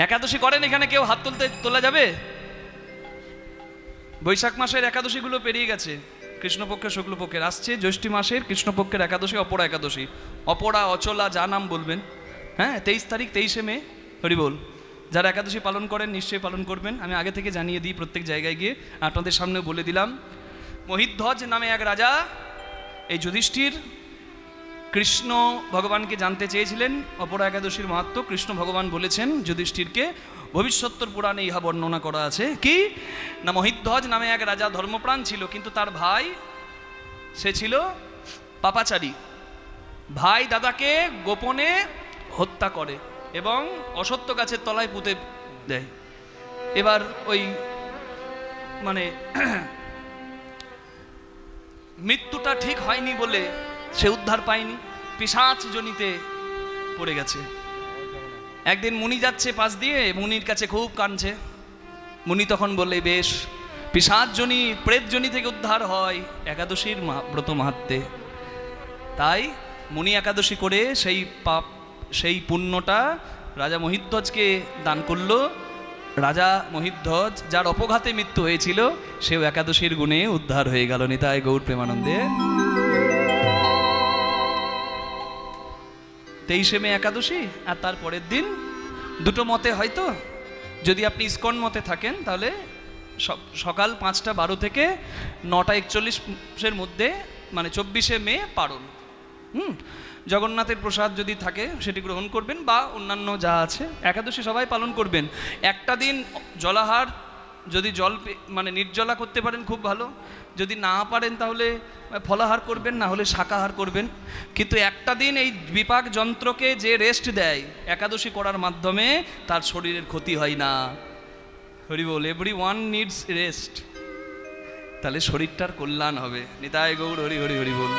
একাদশী করেন এখানে কেউ? হাত তোলা যাবে? বৈশাখ মাসের একাদশীগুলো পেরিয়ে গেছে, কৃষ্ণপক্ষের শুক্লপক্ষের আসছে জ্যৈষ্ঠী মাসের কৃষ্ণপক্ষের একাদশী অপরা একাদশী। অপরা, অচলা, যা নাম বলবেন। হ্যাঁ, 23 তারিখ 23শে মে, হরি বল। যারা একাদশী পালন করেন নিশ্চয়ই পালন করবেন। আমি আগে থেকে জানিয়ে দিই প্রত্যেক জায়গায় গিয়ে, আপনাদের সামনে বলে দিলাম। মহিধ্বজ নামে এক রাজা, এই যুধিষ্ঠির কৃষ্ণ ভগবানকে জানতে চেয়েছিলেন অপরা একাদশীর মাহাত্ম্য। কৃষ্ণ ভগবান বলেছেন যুধিষ্ঠিরকে, ভবিষ্যত্তর পুরাণে ইহা বর্ণনা করা আছে কি না, মহিধ্বজ নামে এক রাজা ধর্মপ্রাণ ছিল, কিন্তু তার ভাই সে ছিল পাপাচারী। ভাই দাদাকে গোপনে হত্যা করে এবং অসত্য গাছের তলায় পুঁতে দেয়। এবার ওই মানে মৃত্যুটা ঠিক হয়নি বলে সে উদ্ধার পায়নি, পিশাচ জনিতে পড়ে গেছে। একদিন মুনি যাচ্ছে পাশ দিয়ে, মুনির কাছে খুব কাঁদছে। মুনি তখন বললে, বেশ, পিশাচ জনি প্রেত জনি থেকে উদ্ধার হয় একাদশীর ব্রত মাহাত্ম্যে। তাই মুনি একাদশী করে সেই পাপ, সেই পুণ্যটা রাজা মহিধ্বজকে দান করলো। রাজা মহিধ্বজ, যার অপঘাতে মৃত্যু হয়েছিল, সেও একাদশীর গুণে উদ্ধার হয়ে গেল। নিতাই গৌর প্রেমানন্দে। 23শে মে একাদশী, আর তার পরের দিন দুটো মতে হয়তো, যদি আপনি ইস্কন মতে থাকেন তাহলে সকাল 5:12 থেকে 9:41 মধ্যে, মানে 24শে মে পারণ। জগন্নাথের প্রসাদ যদি থাকে সেটি গ্রহণ করবেন, বা অন্যান্য যা আছে। একাদশী সবাই পালন করবেন। একটা দিন জলাহার, যদি জল মানে নির্জলা করতে পারেন খুব ভালো, যদি না পারেন তাহলে ফলাহার করবেন, না হলে শাকাহার করবেন। কিন্তু একটা দিন এই বিপাক যন্ত্রকে যে রেস্ট দেয় একাদশী করার মাধ্যমে, তার শরীরের ক্ষতি হয় না। হরি বল, এভরি ওয়ান নিডস রেস্ট। তাহলে শরীরটার কল্যাণ হবে। নিতাই গৌর হরি হরি হরি বল।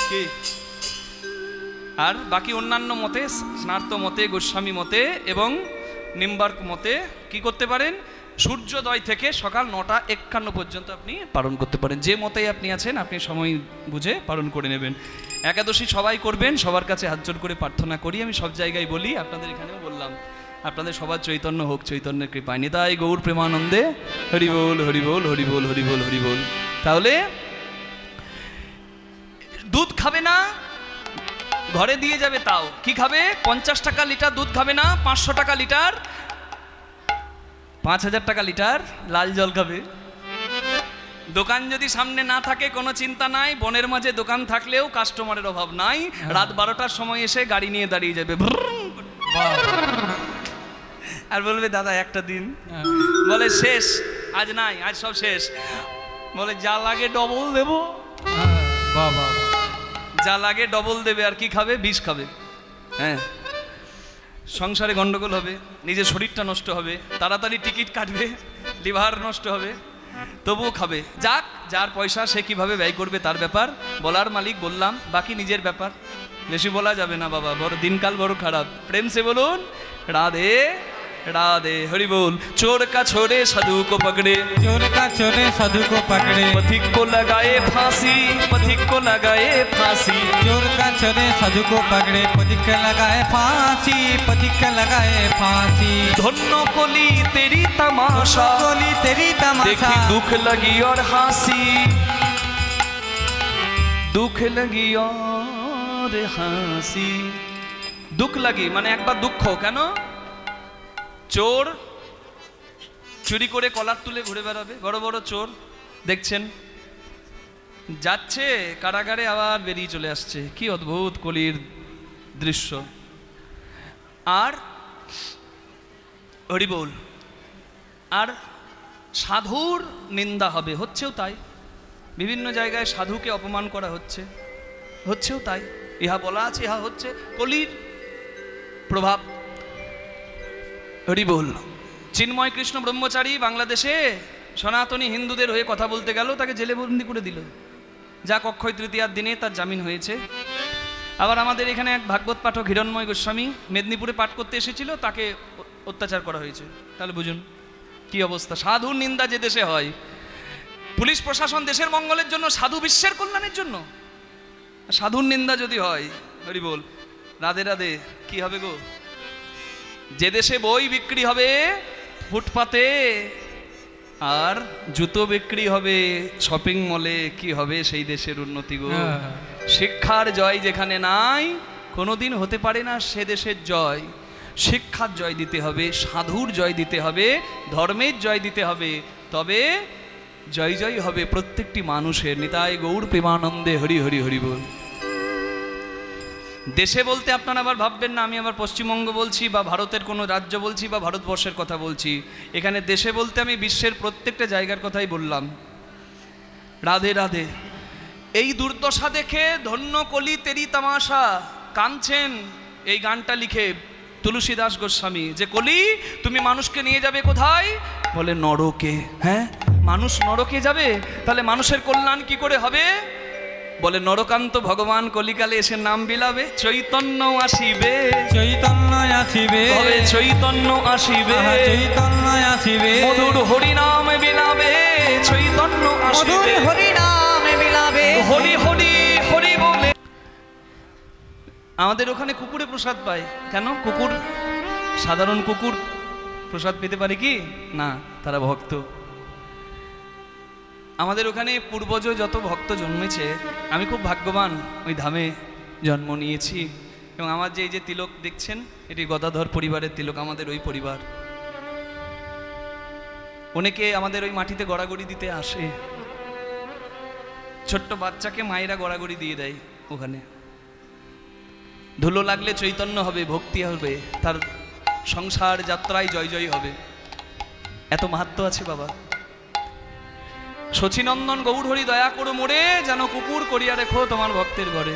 কি আর বাকি অন্যান্য মতে, স্নার্ত মতে, গোস্বামী মতে এবং নিম্বার্ক মতে কি করতে পারেন, সূর্যোদয় থেকে সকাল 9:51 পর্যন্ত আপনি পালন করতে পারেন। যে মতেই আপনি আছেন আপনি সময় বুঝে পালন করে নেবেন। একাদশী সবাই করবেন, সবার কাছে হাত জোড় করে প্রার্থনা করি। আমি সব জায়গায় বলি, আপনাদের এখানেও বললাম, আপনাদের সবার চৈতন্য হোক, চৈতন্যের কৃপায়। নিতাই গৌর প্রেমানন্দে। হরি বল হরি বল হরি বল হরি বল হরি বল। তাহলে দুধ খাবে না, ঘরে দিয়ে যাবে, তাও কি খাবে? 50 টাকা লিটার দুধ খাবে না, 500 টাকা লিটার, 5000 টাকা লিটার লাল জল খাবে। দোকান যদি সামনে না থাকে কোনো চিন্তা নাই, বনের মাঝে দোকান থাকলেও কাস্টমারের অভাব নাই। রাত 12টার সময় এসে গাড়ি নিয়ে দাঁড়িয়ে যাবে আর বলবে, দাদা একটা দিন। বলে, শেষ, আজ নাই, আজ সব শেষ। বলে, যা লাগে ডবল দেবো। যা লাগে ডবল দেবে। আর কি খাবে? বিষ খাবে। হ্যাঁ, সংসারে গন্ডগোল হবে, নিজের শরীরটা নষ্ট হবে, তাড়াতাড়ি টিকিট কাটবে, লিভার নষ্ট হবে, তবুও খাবে। যাক, যার পয়সা সে কিভাবে ব্যয় করবে তার ব্যাপার, বলার মালিক বললাম, বাকি নিজের ব্যাপার। বেশি বলা যাবে না বাবা, বড় দিনকাল বড় খারাপ। প্রেম সে বলুন রাধে राधे हरि बोल। चोर का छोरे साधु को पकड़े, चोर का छोरे साधु को पकड़े, पथिक को लगाए फांसी, पथिक को लगाए फांसी। चोर का छोरे साधु को पकड़े, पथिक को लगाए फांसी, पथिक को लगाए फांसी। धन्नो कोली तेरी तमाशा, कोली तेरी तमाशा, देखी दुख लगी और हंसी, दुख लगी और हंसी। दुख लगी माने एक बार दुख हो केन? चोर चुरी करे कलार तुले घुरे बेड़ाबे, बड़ बड़ चोर देखছেন যাচ্ছে কারাগারে, আবার বেরিয়ে চলে আসছে। কি অদ্ভুত কলির দৃশ্য। আর হরি বল। আর সাধুর নিন্দা হবে, হচ্ছেও তাই। বিভিন্ন জায়গায় সাধুকে অপমান করা হচ্ছে, হচ্ছেও তাই। ইহা বলা আছে, ইহা হচ্ছে কলির প্রভাব। হরি বল। চিন্ময় কৃষ্ণ ব্রহ্মচারী বাংলাদেশে সনাতনী হিন্দুদের হয়ে কথা বলতে গেল, তাকে জেলে বন্দি করে দিল। যা অক্ষয় তৃতীয়ার দিনে তার জামিন হয়েছে। আবার আমাদের এখানে এক ভাগবত পাঠক হিরণ্ময় গোস্বামী মেদিনীপুরে পাঠ করতে এসেছিল, তাকে অত্যাচার করা হয়েছে। তাহলে বুঝুন কি অবস্থা। সাধুর নিন্দা যে দেশে হয়, পুলিশ প্রশাসন দেশের মঙ্গলের জন্য, সাধু বিশ্বের কল্যাণের জন্য, সাধুর নিন্দা যদি হয়, হরি বল, রাধে রাধে কি হবে গো? যে দেশে বই বিক্রি হবে ফুটপাতে আর জুতো বিক্রি হবে শপিং মলে, কি হবে সেই দেশের উন্নতি গো? শিক্ষার জয় যেখানে নাই কোনোদিন হতে পারে না সে দেশের জয়। শিক্ষার জয় দিতে হবে, সাধুর জয় দিতে হবে, ধর্মের জয় দিতে হবে, তবে জয় জয় হবে প্রত্যেকটি মানুষের। নিতাই গৌর প্রেমানন্দে হরি হরি হরি বল। দেশে বলতে আপনারা আবার ভাববেন না আমি আবার পশ্চিমবঙ্গ বলছি বা ভারতের কোনো রাজ্য বলছি বা ভারতবর্ষের কথা বলছি। এখানে দেশে বলতে আমি বিশ্বের প্রত্যেকটা জায়গার কথাই বললাম। রাধে রাধে। এই দুর্দশা দেখে ধন্য কলি তেরি তামাশা কাঁদছেন এই গানটা লিখে তুলসী দাস গোস্বামী, যে কলি তুমি মানুষকে নিয়ে যাবে কোথায়? বলে নরকে। হ্যাঁ, মানুষ নরকে যাবে, তাহলে মানুষের কল্যাণ কি করে হবে? বলে নরকান্ত ভগবান কলিকালে এসে নাম বিলাবে, চৈতন্য আসিবে, চৈতন্য আসিবে, চৈতন্য আসিবে, চৈতন্য আসিবে, মধুর হরিনাম বিলাবে, চৈতন্য আসিবে, হরিনাম বিলাবে, হরি হরি হরি বলে। আমাদের ওখানে কুকুরে প্রসাদ পায় কেন? কুকুর, সাধারণ কুকুর প্রসাদ পেতে পারে কি না? তারা ভক্ত। আমাদের ওখানে পূর্বজ যত ভক্ত জন্মেছে, আমি খুব ভাগ্যবান ওই ধামে জন্ম নিয়েছি। এবং আমার যে এই যে তিলক দেখছেন, এটি গদাধর পরিবারের তিলক, আমাদের ওই পরিবার। অনেকে আমাদের ওই মাটিতে গড়াগড়ি দিতে আসে, ছোট্ট বাচ্চাকে মায়েরা গড়াগড়ি দিয়ে দেয় ওখানে। ধুলো লাগলে চৈতন্য হবে, ভক্তি হবে, তার সংসার যাত্রায় জয় জয় হবে। এত মাহাত্ম্য আছে বাবা। শচীনন্দন গৌর হরি দয়া করো মোরে, যেন কুকুর করিয়া রেখো তোমার ভক্তের ঘরে।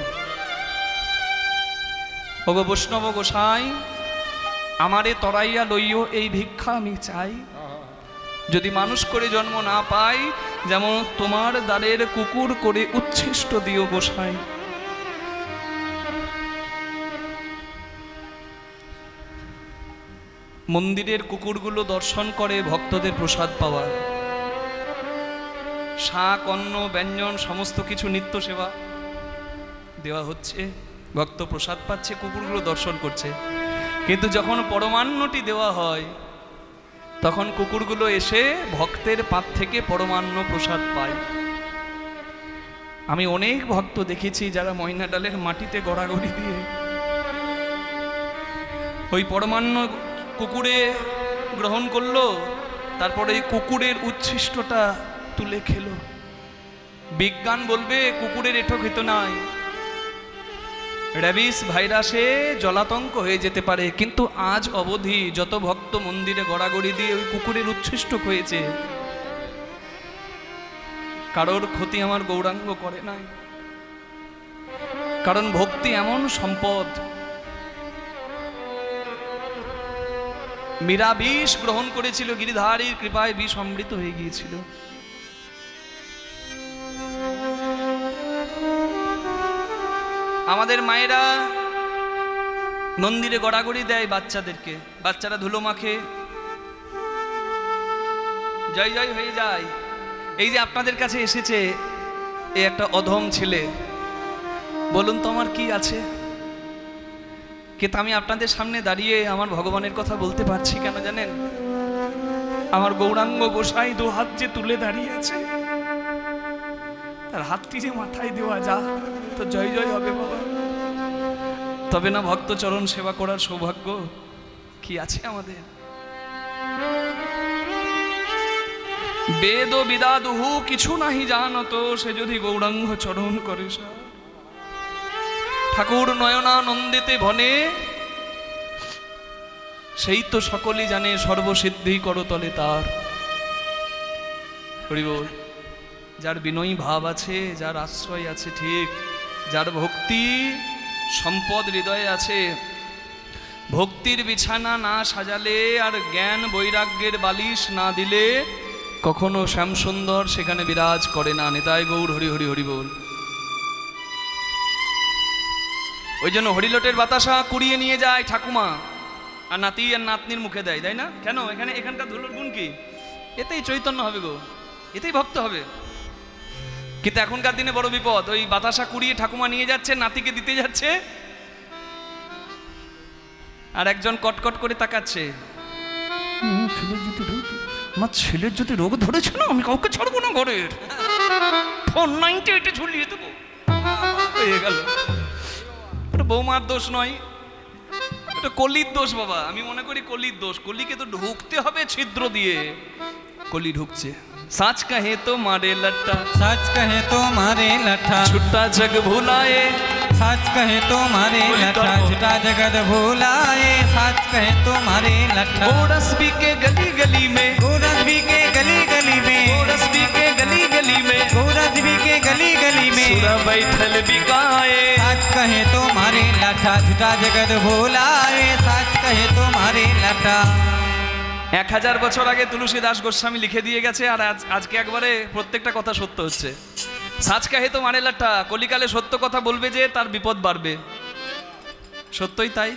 ওগো বৈষ্ণব গোসাই, আমারে তরাইয়া লইও এই ভিক্ষা আমি চাই। যদি মানুষ করে জন্ম না পাই, যেমন তোমার দ্বারের কুকুর করে উচ্ছিষ্ট দিও গোসাই। মন্দিরের কুকুরগুলো দর্শন করে ভক্তদের প্রসাদ পাওয়া। শাক, অন্ন, ব্যঞ্জন সমস্ত কিছু নিত্য সেবা দেওয়া হচ্ছে, ভক্ত প্রসাদ পাচ্ছে, কুকুরগুলো দর্শন করছে। কিন্তু যখন পরমান্নটি দেওয়া হয়, তখন কুকুরগুলো এসে ভক্তের পাত থেকে পরমান্ন প্রসাদ পায়। আমি অনেক ভক্ত দেখেছি যারা ময়না ডালের মাটিতে গড়াগড়ি দিয়ে ওই পরমান্ন কুকুরে গ্রহণ করলো, তারপরে এই কুকুরের উচ্ছিষ্টটা তুলে খেলো। বিজ্ঞান বলবে কুকুরের এঠো খেতে নাই, র্যাবিস ভাইরাসে জলাতঙ্ক হয়ে যেতে পারে, কিন্তু আজ অবধি যত ভক্ত মন্দিরে গড়াগড়ি দিয়ে ওই কুকুরের উচ্ছিষ্ট হয়েছে, কারোর ক্ষতি আমার গৌরাঙ্গ করে নাই। কারণ ভক্তি এমন সম্পদ। মীরা বিষ গ্রহণ করেছিল, গিরিধারীর কৃপায় বিষ অমৃত হয়ে গিয়েছিল। আমাদের মায়েরা মন্দিরে গড়াগড়ি দেয় বাচ্চাদেরকে, বাচ্চারা ধুলো মাখে, জয় জয় হয়ে যায়। এই যে আপনাদের কাছে এসেছে এই একটা অধম ছেলে, বলুন তো আমার কি আছে? কিন্তু আমি আপনাদের সামনে দাঁড়িয়ে আমার ভগবানের কথা বলতে পারছি কেন জানেন? আমার গৌরাঙ্গ গোসাই দু হাত যে তুলে দাঁড়িয়ে আছে, তার হাতটি যে মাথায় দেওয়া, যা তো জয় জয় হবে বাবা। তবে না ভক্ত চরণ সেবা করার সৌভাগ্য কি আছে আমাদের? বেদ বিদাদুহু কিছু নাহি জানত, সে যদি গৌরাঙ্গ চরণ করে। ঠাকুর নয়নানন্দিতে ভনে, সেই তো সকলেই জানে সর্বসিদ্ধি করতলে তার। হরি বল। যার বিনয়ী ভাব আছে, যার আশ্রয় আছে, ঠিক যার ভক্তি সম্পদ হৃদয়ে আছে, ভক্তির বিছানা না সাজালে আর জ্ঞান বৈরাগ্যের বালিশ না দিলে কখনো শ্যামসুন্দর সেখানে বিরাজ করে না। নিতাই গৌর হরি হরি হরি বল। ওই জন্য হরিলোটের বাতাসা কুড়িয়ে নিয়ে যায় ঠাকুমা, আর নাতি আর নাতনির মুখে দেয়, তাই না? কেন? এখানকার ধুলোর গুণ কি? এতেই চৈতন্য হবে গো, এতেই ভক্ত হবে। কিন্তু এখনকার দিনে বড় বিপদ, ওই বাতাসা কুড়িয়ে ঠাকুমা নিয়ে যাচ্ছে, নাতিকে দিতে যাচ্ছে, আর একজন কটকট করে তাকাচ্ছে, আমার ছেলের যদি রোগ ধরেছে না, আমি কাউকে ছাড়বো না ঘরের, 498 ঝুলিয়ে দেবো। হয়ে গেল। এটা বৌমার দোষ নয়, এটা কলির দোষ বাবা। আমি মনে করি কলির দোষ। কলিকে তো ঢুকতে হবে ছিদ্র দিয়ে, কলি ঢুকছে। साच कहे तो मारे लट्टा, सच कहे तो मारे लट्ठा, छुट्टा जग भुलाए, सच कहे तो मारे लट्ठा, झूठा जगत भुलाए, सच कहे तो मारे लट्ठा। गोरस भी के गली गली में, गोरस भी के गली गली में, गोरस भी के गली गली में, गोरस भी के गली गली में, सुरा बैठल बिकाए, सच कहे तो मारे लट्ठा, झूठा जगत भुलाए, सच कहे तो मारे लट्ठा। 1000 বছর আগে তুলসী দাস গোস্বামী লিখে দিয়ে গেছে, আর আজকে একবারে প্রত্যেকটা কথা সত্য হচ্ছে। সাচ কাহে তো মারে লাট্টা, কলিকালে সত্য কথা বলবে যে তার বিপদ বাড়বে। সত্যই তাই,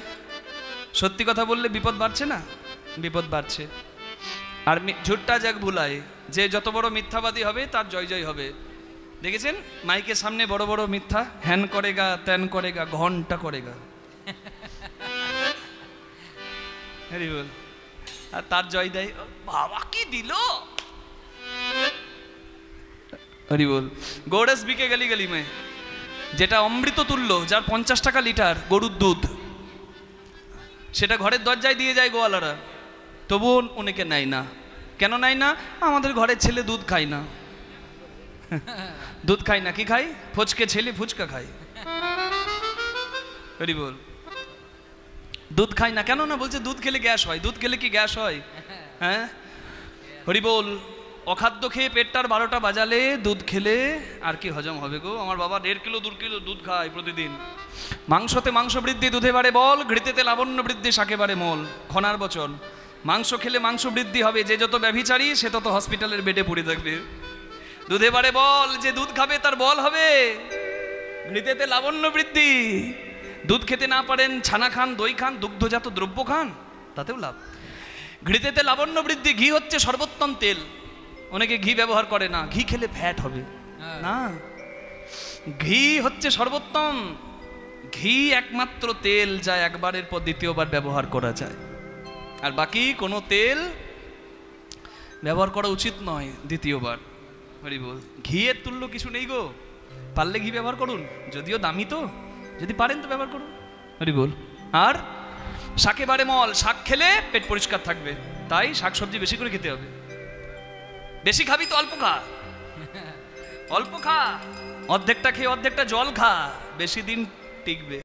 সত্যি কথা বললে বিপদ বাড়ছে না, বিপদ বাড়ছে। আর ঝুট্টা জাগ ভুলায়, যে যত বড় মিথ্যাবাদী হবে তার জয় জয় হবে। দেখেছেন মাইকের সামনে বড় বড় মিথ্যা, হ্যান করেগা ত্যান করেগা, ঘন্টা করেগা, হরি বল, আর তার জয় দেয়। বাবা কি দিল, হরি বল। গোরস বিকে গলি গলি মে, যেটা অমৃত তুল্য, যার 50 টাকা লিটার গরুর দুধ, সেটা ঘরের দরজায় দিয়ে যায় গোয়ালারা, তবুও অনেকে নেয় না। কেন নেয় না? আমাদের ঘরের ছেলে দুধ খায় না, দুধ খায় না, কি খায়? ফুচকে ছেলে ফুচকা খায়, হরি বল। দুধ খায় না কেন? না বলছে দুধ খেলে গ্যাস হয়। দুধ খেলে কি গ্যাস হয়? হ্যাঁ, হরি বল। অখাদ্য খেয়ে পেটটার 12টা বাজালে দুধ খেলে আর কি হজম হবে গো? আমার বাবা 1.5 কিলো 2 কিলো দুধ খায় প্রতিদিন। মাংসতে মাংস বৃদ্ধি, দুধে বাড়ে বল, ঘৃতেতে লাবণ্য বৃদ্ধি, শাকে বাড়ে মল। খনার বচন, মাংস খেলে মাংস বৃদ্ধি হবে, যে যত ব্যভিচারী সে তত হসপিটালের বেডে পড়ে থাকবে। দুধে বাড়ে বল, যে দুধ খাবে তার বল হবে। ঘৃতেতে লাবণ্য বৃদ্ধি, দুধ খেতে না পারেন ছানা খান, দই খান, দুগ্ধজাত দ্রব্য খান, তাতেও লাভ। ঘৃতেতে লাবণ্য বৃদ্ধি, ঘি হচ্ছে সর্বোত্তম তেল। অনেকে ঘি ব্যবহার করে না, ঘি খেলে ফ্যাট হবে না, ঘি হচ্ছে সর্বোত্তম। ঘি একমাত্র তেল যা একবারের পর দ্বিতীয়বার ব্যবহার করা যায়, আর বাকি কোনো তেল ব্যবহার করা উচিত নয় দ্বিতীয়বার। হরি বল। ঘিয়ের তুল্য কিছু নেই গো, পারলে ঘি ব্যবহার করুন, যদিও দামি, তো যদি পারেন তো ব্যবহার করুন, হরি বল। আর শাকে বাড়ে মল, শাক খেলে পেট পরিষ্কার থাকবে, তাই শাক সবজি বেশি করে খেতে হবে। বেশি খাবি তো অল্প খা, অল্প খা, অর্ধেকটা খেয়ে অর্ধেকটা জল খা, বেশি দিন টিকবে।